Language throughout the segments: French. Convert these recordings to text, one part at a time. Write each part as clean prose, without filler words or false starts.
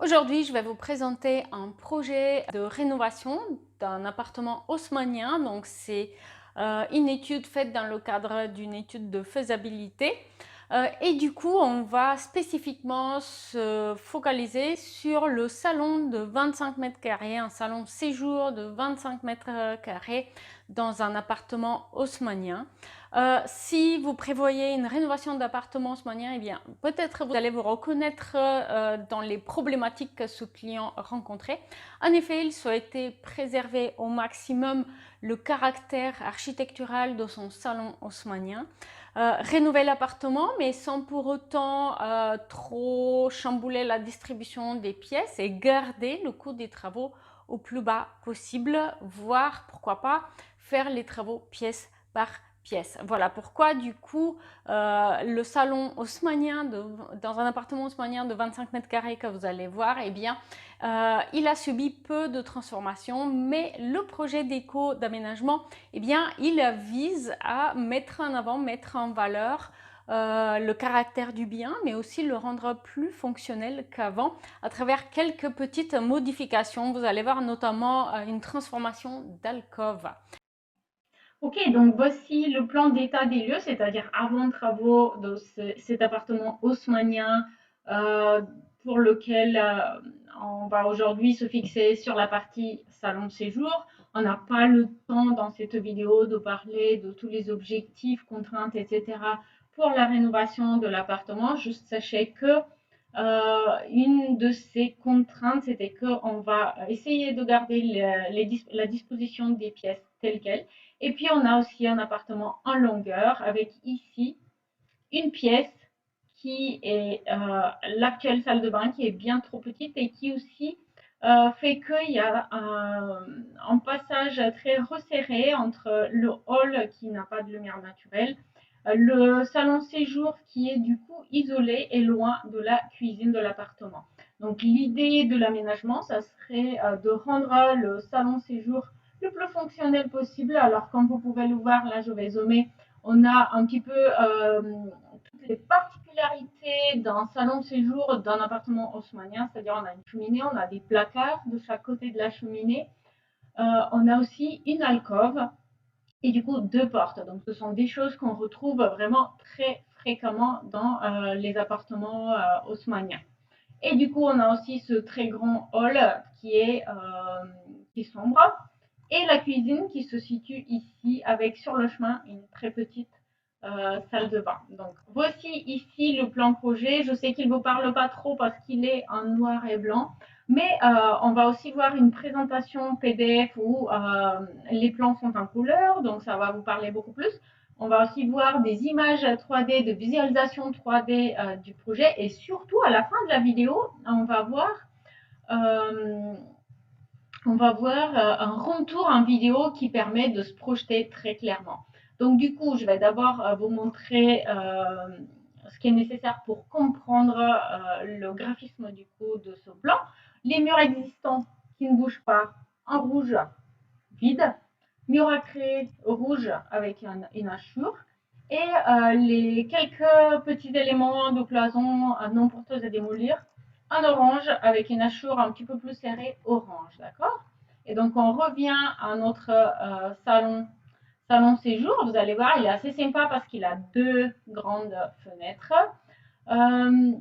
Aujourd'hui, je vais vous présenter un projet de rénovation d'un appartement haussmannien. Donc, c'est une étude faite dans le cadre d'une étude de faisabilité. Et du coup, on va spécifiquement se focaliser sur le salon de 25 mètres carrés, un salon séjour de 25 mètres carrés dans un appartement haussmannien. Si vous prévoyez une rénovation d'appartement haussmannien, eh bien, peut-être vous allez vous reconnaître dans les problématiques que ce client rencontrait. En effet, il souhaitait préserver au maximum le caractère architectural de son salon haussmannien, rénover l'appartement, mais sans pour autant trop chambouler la distribution des pièces et garder le coût des travaux au plus bas possible, voire pourquoi pas faire les travaux pièce par pièce. Voilà pourquoi du coup le salon haussmannien dans un appartement haussmannien de 25 mètres carrés que vous allez voir, eh bien il a subi peu de transformations, mais le projet d'éco d'aménagement, eh bien il vise à mettre en avant, mettre en valeur le caractère du bien, mais aussi le rendre plus fonctionnel qu'avant à travers quelques petites modifications. Vous allez voir notamment une transformation d'alcôve. Ok, donc voici le plan d'état des lieux, c'est-à-dire avant travaux de cet appartement haussmannien euh, pour lequel on va aujourd'hui se fixer sur la partie salon de séjour. On n'a pas le temps dans cette vidéo de parler de tous les objectifs, contraintes, etc. pour la rénovation de l'appartement. Juste sachez que une de ces contraintes, c'était qu'on va essayer de garder la disposition des pièces telles quelles. Et puis, on a aussi un appartement en longueur avec ici une pièce qui est l'actuelle salle de bain qui est bien trop petite et qui aussi fait qu'il y a un passage très resserré entre le hall qui n'a pas de lumière naturelle, le salon séjour qui est du coup isolé et loin de la cuisine de l'appartement. Donc l'idée de l'aménagement, ça serait de rendre le salon séjour le plus fonctionnel possible. Alors comme vous pouvez le voir, là je vais zoomer, on a un petit peu toutes les particularités d'un salon de séjour d'un appartement haussmannien, c'est-à-dire on a une cheminée, on a des placards de chaque côté de la cheminée, on a aussi une alcôve et du coup deux portes. Donc ce sont des choses qu'on retrouve vraiment très fréquemment dans les appartements haussmanniens. Et du coup on a aussi ce très grand hall qui est sombre et la cuisine qui se situe ici avec sur le chemin une très petite salle de bain. Donc voici ici le plan projet. Je sais qu'il ne vous parle pas trop parce qu'il est en noir et blanc, mais on va aussi voir une présentation PDF où les plans sont en couleur, donc ça va vous parler beaucoup plus. On va aussi voir des images 3D, de visualisation 3D du projet et surtout à la fin de la vidéo, euh, on va voir un retour en vidéo qui permet de se projeter très clairement. Donc du coup, je vais d'abord vous montrer ce qui est nécessaire pour comprendre le graphisme du coup de ce plan. Les murs existants qui ne bougent pas en rouge vide, mur à créer rouge avec une hachure et les quelques petits éléments de cloison non porteuses à démolir en orange avec une hachure un petit peu plus serrée orange, d'accord? Et donc on revient à notre salon séjour. Vous allez voir, il est assez sympa parce qu'il a deux grandes fenêtres. Euh,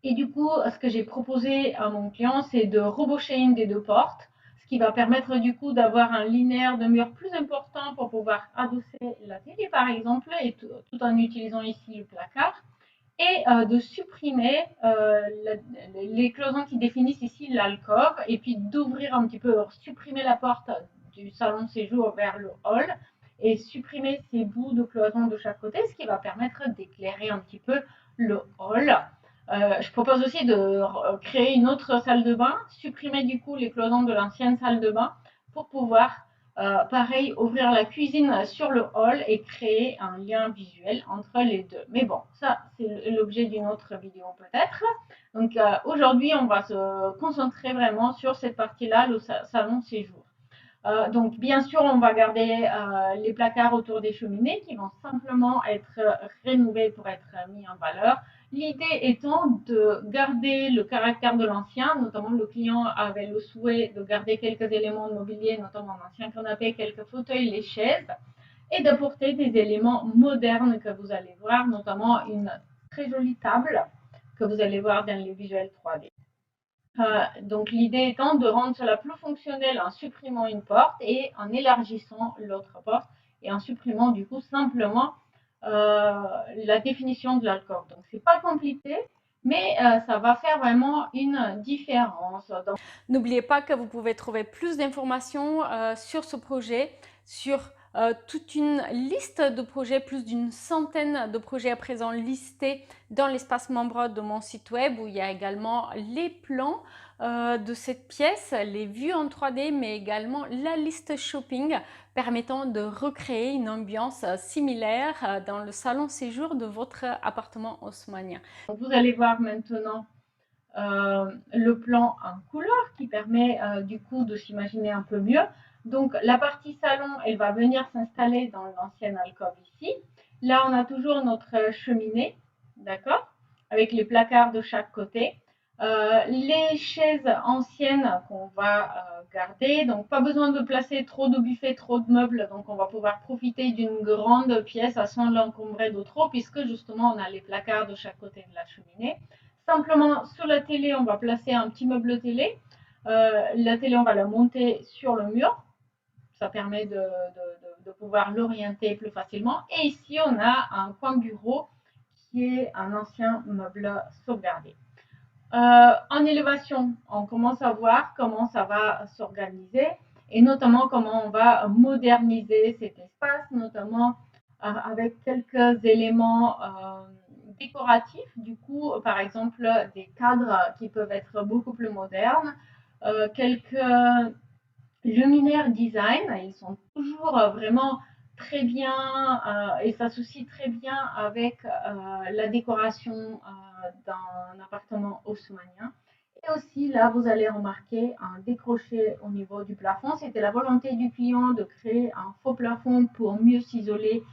et du coup, ce que j'ai proposé à mon client, c'est de rebaucher une des deux portes, ce qui va permettre du coup d'avoir un linéaire de mur plus important pour pouvoir adosser la télé par exemple, et tout en utilisant ici le placard, et de supprimer les cloisons qui définissent ici l'alcôve, et puis d'ouvrir un petit peu, supprimer la porte du salon de séjour vers le hall, et supprimer ces bouts de cloison de chaque côté, ce qui va permettre d'éclairer un petit peu le hall. Je propose aussi de créer une autre salle de bain, supprimer du coup les cloisons de l'ancienne salle de bain pour pouvoir, pareil, ouvrir la cuisine sur le hall et créer un lien visuel entre les deux. Mais bon, ça, c'est l'objet d'une autre vidéo peut-être. Donc aujourd'hui, on va se concentrer vraiment sur cette partie-là, le salon séjour. Donc, bien sûr, on va garder les placards autour des cheminées qui vont simplement être rénovés pour être mis en valeur. L'idée étant de garder le caractère de l'ancien, notamment le client avait le souhait de garder quelques éléments de mobilier, notamment un ancien canapé, quelques fauteuils, les chaises, et d'apporter des éléments modernes que vous allez voir, notamment une très jolie table que vous allez voir dans les visuels 3D. Donc l'idée étant de rendre cela plus fonctionnel en supprimant une porte et en élargissant l'autre porte et en supprimant du coup simplement la définition de l'alcôve. Donc c'est pas compliqué, mais ça va faire vraiment une différence. N'oubliez pas que vous pouvez trouver plus d'informations sur ce projet, sur toute une liste de projets, plus d'une centaine de projets à présent listés dans l'espace membre de mon site web, où il y a également les plans de cette pièce, les vues en 3D, mais également la liste shopping permettant de recréer une ambiance similaire dans le salon séjour de votre appartement haussmannien. Vous allez voir maintenant le plan en couleur qui permet du coup de s'imaginer un peu mieux. Donc la partie salon, elle va venir s'installer dans l'ancienne alcôve ici. Là, on a toujours notre cheminée, d'accord, avec les placards de chaque côté. Les chaises anciennes qu'on va garder, donc pas besoin de placer trop de buffets, trop de meubles, donc on va pouvoir profiter d'une grande pièce sans l'encombrer de trop, puisque justement on a les placards de chaque côté de la cheminée. Simplement, sur la télé, on va placer un petit meuble télé. La télé, on va la monter sur le mur. Ça permet de pouvoir l'orienter plus facilement. Et ici, on a un coin bureau qui est un ancien meuble sauvegardé. En élévation, on commence à voir comment ça va s'organiser et notamment comment on va moderniser cet espace, notamment avec quelques éléments décoratifs, du coup, par exemple, des cadres qui peuvent être beaucoup plus modernes, quelques luminaires design, ils sont toujours vraiment très bien et s'associent très bien avec la décoration d'un appartement haussmannien. Et aussi, là, vous allez remarquer un décroché au niveau du plafond. C'était la volonté du client de créer un faux plafond pour mieux s'isoler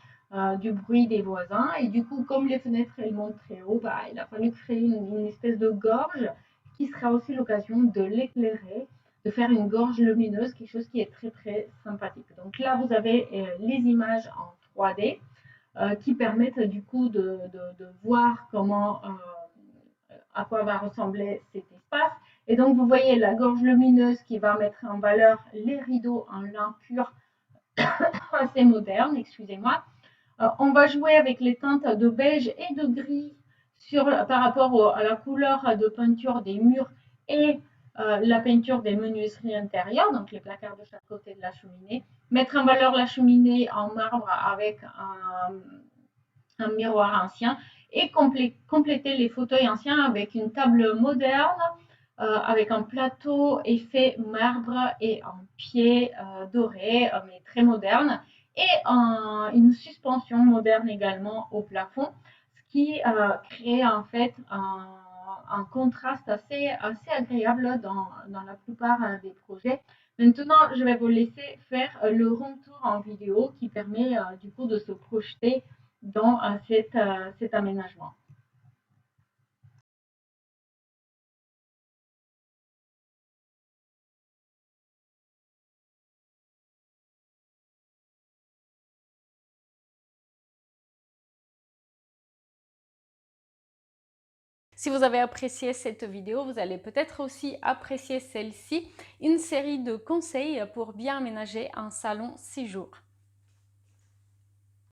du bruit des voisins. Et du coup, comme les fenêtres, elles montent très haut, bah, il a fallu créer une espèce de gorge qui sera aussi l'occasion de l'éclairer, de faire une gorge lumineuse, quelque chose qui est très très sympathique. Donc là, vous avez les images en 3D qui permettent du coup de voir comment, à quoi va ressembler cet espace. Et donc vous voyez la gorge lumineuse qui va mettre en valeur les rideaux en lin pur, assez moderne, excusez-moi. On va jouer avec les teintes de beige et de gris par rapport à la couleur de peinture des murs et la peinture des menuiseries intérieures, donc les placards de chaque côté de la cheminée. Mettre en valeur la cheminée en marbre avec un miroir ancien et compléter les fauteuils anciens avec une table moderne, avec un plateau effet marbre et un pied doré, mais très moderne, et une suspension moderne également au plafond, ce qui crée en fait un contraste assez agréable dans la plupart des projets. Maintenant, je vais vous laisser faire le retour en vidéo qui permet du coup de se projeter dans cet aménagement. Si vous avez apprécié cette vidéo, vous allez peut-être aussi apprécier celle-ci, une série de conseils pour bien aménager un salon séjour.